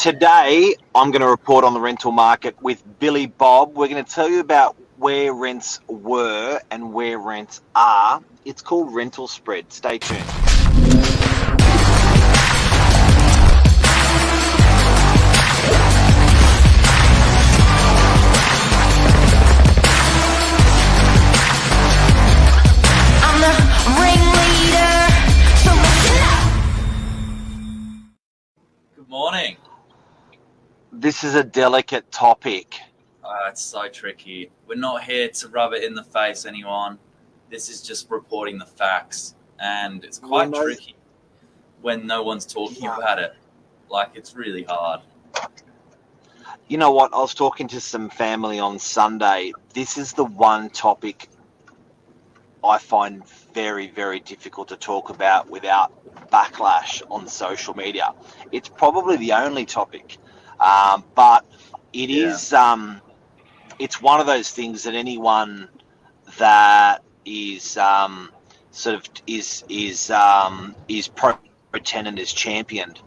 Today, I'm going to report on the rental market with Billy Bob. We're going to tell you about where rents were and where rents are. It's called rental spread. Stay tuned. I'm the ringleader, so listen up. Good morning. This is a delicate topic. It's so tricky. We're not here to rub it in the face, anyone. This is just reporting the facts. And it's quite tricky when no one's talking about it. Like, it's really hard. You know what? I was talking to some family on Sunday. This is the one topic I find very, very difficult to talk about without backlash on social media. It's probably the only topic. But it is, it's one of those things that anyone that is pro tenant is championed.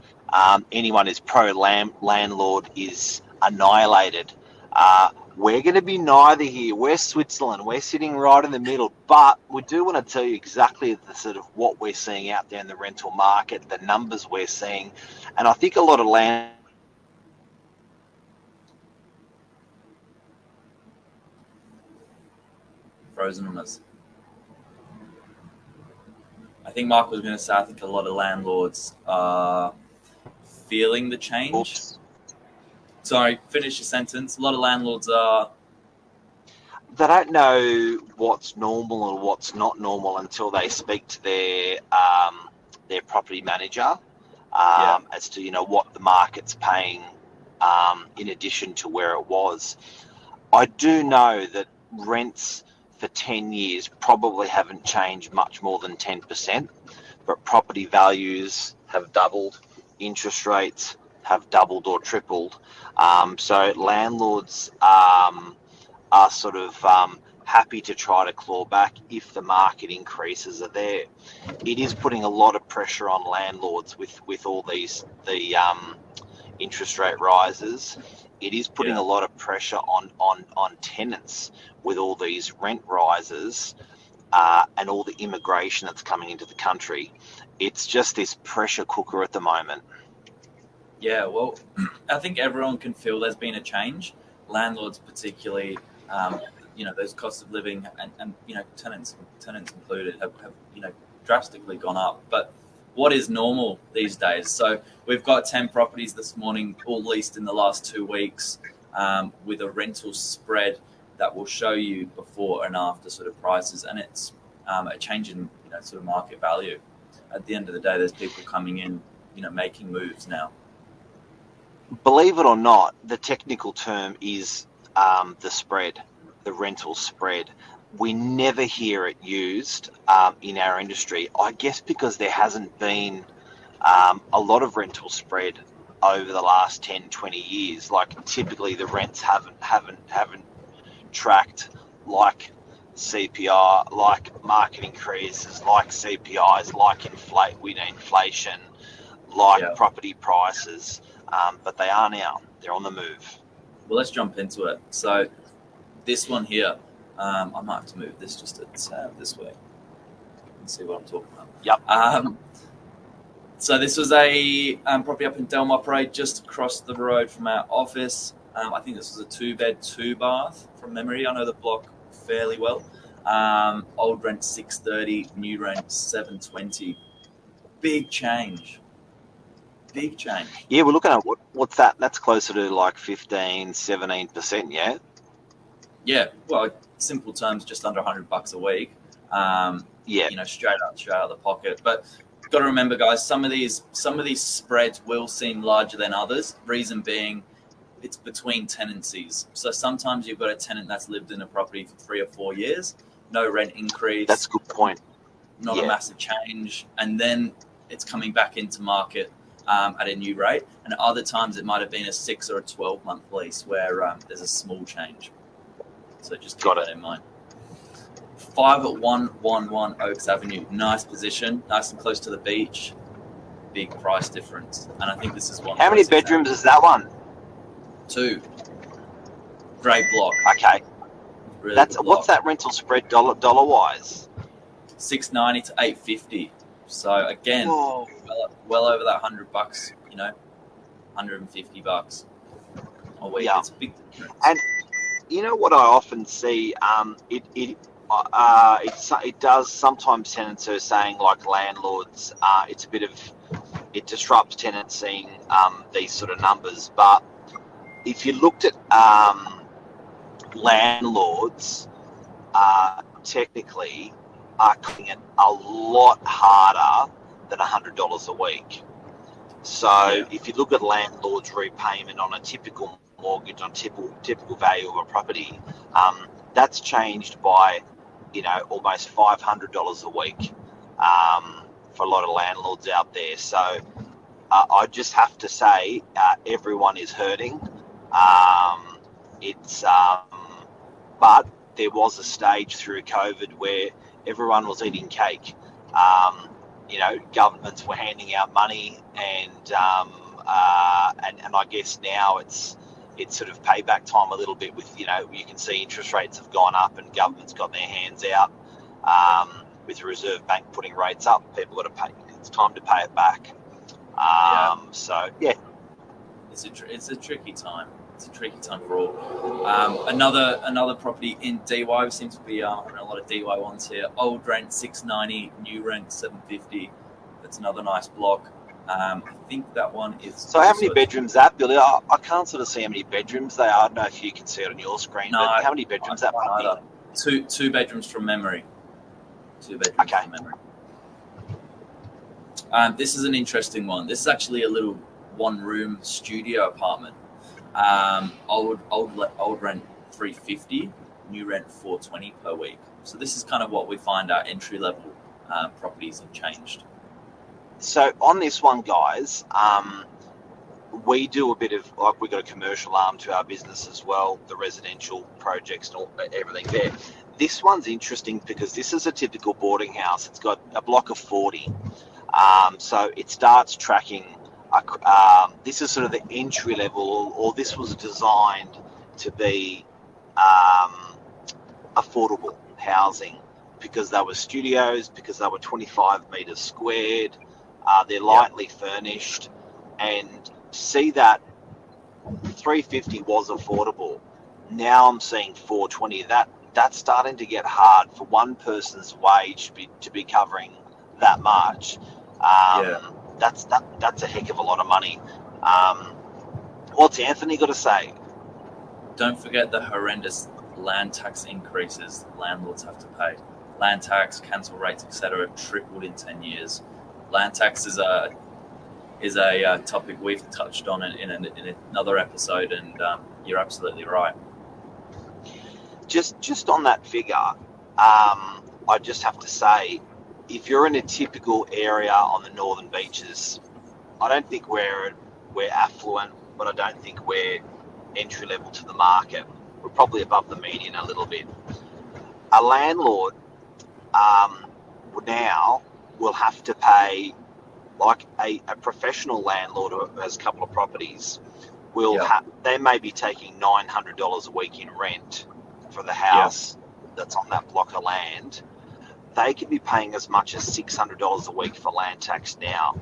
Anyone is pro landlord is annihilated. We're going to be neither here. We're Switzerland. We're sitting right in the middle. But we do want to tell you exactly the sort of what we're seeing out there in the rental market, the numbers we're seeing, and I think a lot of Frozen on us. I think Mark was going to say, I think a lot of landlords are feeling the change. Oops. Sorry, finish your sentence. A lot of landlords are... They don't know what's normal or what's not normal until they speak to their property manager as to, you know, what the market's paying in addition to where it was. I do know that rents for 10 years probably haven't changed much more than 10%, but property values have doubled, interest rates have doubled or tripled. So landlords are sort of happy to try to claw back if the market increases are there. It is putting a lot of pressure on landlords with all the interest rate rises. It is putting a lot of pressure on tenants with all these rent rises and all the immigration that's coming into the country. It's just this pressure cooker at the moment. Yeah, well, I think everyone can feel there's been a change. Landlords particularly, those costs of living and tenants included have drastically gone up. But what is normal these days? So we've got 10 properties this morning, all leased in the last 2 weeks, with a rental spread that will show you before and after sort of prices, and it's a change in sort of market value. At the end of the day, there's people coming in, making moves now. Believe it or not, the technical term is the spread, the rental spread. We never hear it used in our industry, I guess because there hasn't been a lot of rental spread over the last 10, 20 years. Like typically the rents haven't tracked like CPI, like market increases, like CPIs, like inflation, like property prices, but they are now. They're on the move. Well, let's jump into it. So this one here, I might have to move this just this way. You can see what I'm talking about. Yep. So this was a property up in Delmar Parade, just across the road from our office. I think this was a 2-bed, 2-bath from memory. I know the block fairly well. Old rent $630, new rent $720. Big change. Yeah, we're looking at what's that? That's closer to like 15, 17%. Yeah. Yeah. Well, simple terms, just under $100 a week. Straight out of the pocket. But got to remember, guys, some of these spreads will seem larger than others. Reason being, it's between tenancies. So sometimes you've got a tenant that's lived in a property for 3 or 4 years, no rent increase. That's a good point. Not a massive change, and then it's coming back into market at a new rate. And other times it might have been a 6 or a 12-month lease where there's a small change. So just keep that in mind. 5 at 111 Oaks Avenue. Nice position, nice and close to the beach. big price difference, and I think this is one. How many bedrooms is that one? 2. Great block. Okay. Really That's good block. what's that rental spread dollar wise? $690 to $850. So again, Whoa. well over that $100. You know, $150 a week. Yeah. It's a big difference. And you know what I often see? It does sometimes tenants are saying, like landlords, it's a bit of, it disrupts tenants seeing these sort of numbers. But if you looked at landlords, technically are cutting it a lot harder than $100 a week. So if you look at landlords' repayment on a typical mortgage, on typical value of a property, that's changed by, you know, almost $500 a week for a lot of landlords out there. So I just have to say, everyone is hurting. But there was a stage through COVID where everyone was eating cake. You know, governments were handing out money, and I guess now it's sort of payback time a little bit. With, you know, you can see interest rates have gone up, and government's got their hands out. With the Reserve Bank putting rates up, people got to pay. It's time to pay it back. So yeah, it's a tricky time. It's a tricky time for all. Another property in DY. We seem to be on a lot of DY ones here. Old rent $690, new rent $750. That's another nice block. I think that one is. So how many bedrooms that, Billy? I can't sort of see how many bedrooms they are. I don't know if you can see it on your screen. No, but how many bedrooms that might be? Two bedrooms from memory. 2 bedrooms from memory. This is an interesting one. This is actually a little one-room studio apartment. Old rent $350, new rent $420 per week. So this is kind of what we find our entry level properties have changed. So on this one, guys, we do a bit of, like, we've got a commercial arm to our business as well, the residential projects and all, everything there. This one's interesting because this is a typical boarding house. It's got a block of 40. So it starts tracking. This is sort of the entry level, or this was designed to be affordable housing because they were studios, because they were 25 metres squared. They're lightly furnished, and see that 350 was affordable. Now I'm seeing 420. That's starting to get hard for one person's wage to be covering that much. That's a heck of a lot of money. What's Anthony got to say? Don't forget the horrendous land tax increases landlords have to pay. Land tax, cancel rates, etc., tripled in 10 years. Land tax is a topic we've touched on in another episode, and you're absolutely right. Just on that figure, I just have to say, if you're in a typical area on the northern beaches, I don't think we're affluent, but I don't think we're entry level to the market. We're probably above the median a little bit. A landlord now will have to pay, like a professional landlord who has a couple of properties, they may be taking $900 a week in rent for the house that's on that block of land. They could be paying as much as $600 a week for land tax now.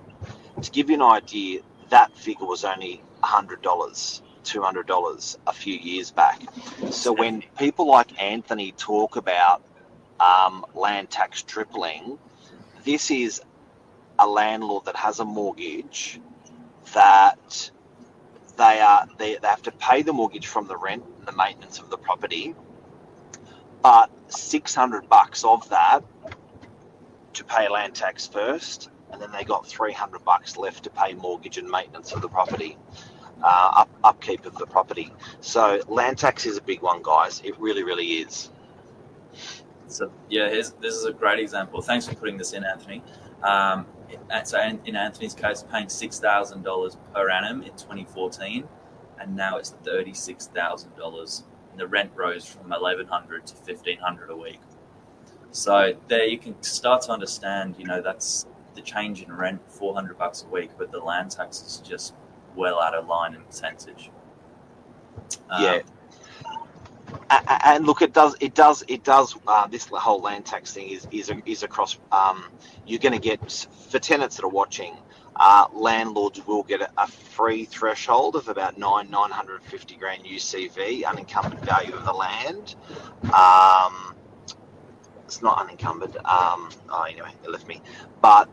To give you an idea, that figure was only $100, $200 a few years back. So when people like Anthony talk about land tax tripling, this is a landlord that has a mortgage that they have to pay the mortgage from the rent and the maintenance of the property, but $600 of that to pay land tax first, and then they got $300 left to pay mortgage and maintenance of the property, upkeep of the property. So land tax is a big one, guys. It really, really is. So this is a great example. Thanks for putting this in, Anthony. So in Anthony's case, paying $6,000 per annum in 2014, and now it's $36,000. And the rent rose from $1,100 to $1,500 a week. So there you can start to understand, that's the change in rent, $400 a week, but the land tax is just well out of line in percentage. Yeah. And look, it does. This whole land tax thing is across. You're going to get, for tenants that are watching, landlords will get a free threshold of about 950 grand UCV, unencumbered value of the land. It's not unencumbered. Anyway, it left me. But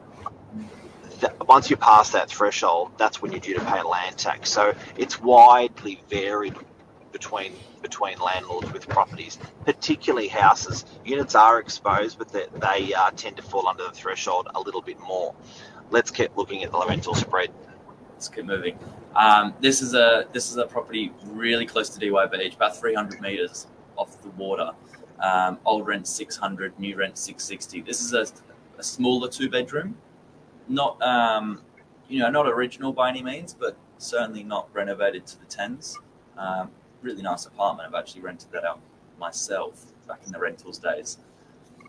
once you pass that threshold, that's when you're due to pay land tax. So it's widely varied between landlords with properties, particularly houses. Units are exposed, but they tend to fall under the threshold a little bit more. Let's keep looking at the rental spread. Let's keep moving. This is a property really close to DY Beach, about 300 meters off the water. Old rent 600, new rent 660. This is a smaller 2-bedroom, not not original by any means, but certainly not renovated to the 10s. Really nice apartment. I've actually rented that out myself back in the rentals days.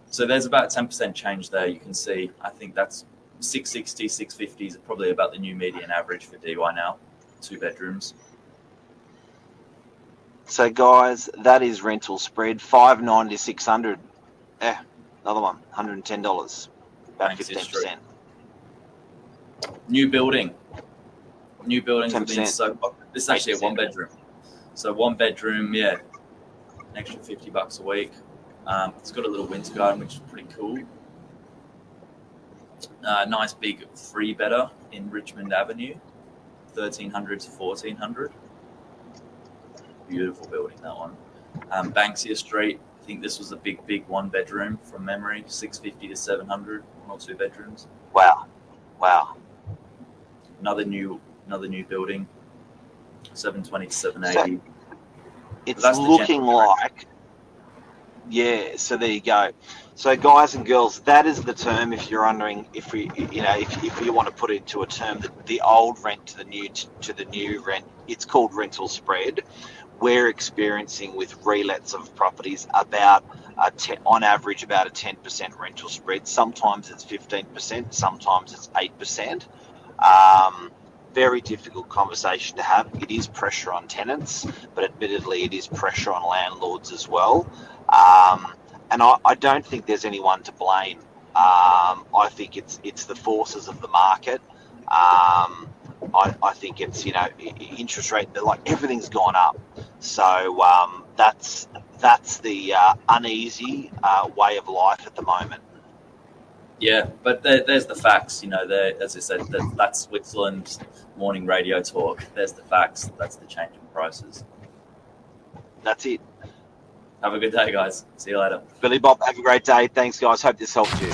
So there's about 10% change there. You can see, I think that's 660, 650 is probably about the new median average for DY now, 2 bedrooms. So guys, that is rental spread, $590 to $600. Another one, $110, about 15%. New buildings have been 10%. so popular. This is actually a 1-bedroom. So 1 bedroom, an extra $50 a week. It's got a little winter garden, which is pretty cool. Nice big 3-bedder in Richmond Avenue, 1,300 to 1,400. Beautiful building, that one. Banksia Street, I think this was a big 1-bedroom from memory, 650 to 700, 1 or 2 bedrooms. Wow. Another new building, 720 to 780. So it's looking like, so there you go. So guys and girls, that is the term. If you're wondering, if you want to put it into a term, the old rent to the new rent, it's called rental spread. We're experiencing with relets of properties about on average about a 10% rental spread. Sometimes it's 15%, sometimes it's 8%. Very difficult conversation to have. It is pressure on tenants, but admittedly it is pressure on landlords as well. And I don't think there's anyone to blame. I think it's the forces of the market. I think it's interest rate, like everything's gone up. So that's the uneasy way of life at the moment. Yeah, but there's the facts. As I said, that's Switzerland's morning radio talk. There's the facts. That's the change in prices. That's it. Have a good day, guys. See you later. Billy Bob, have a great day. Thanks, guys. Hope this helped you.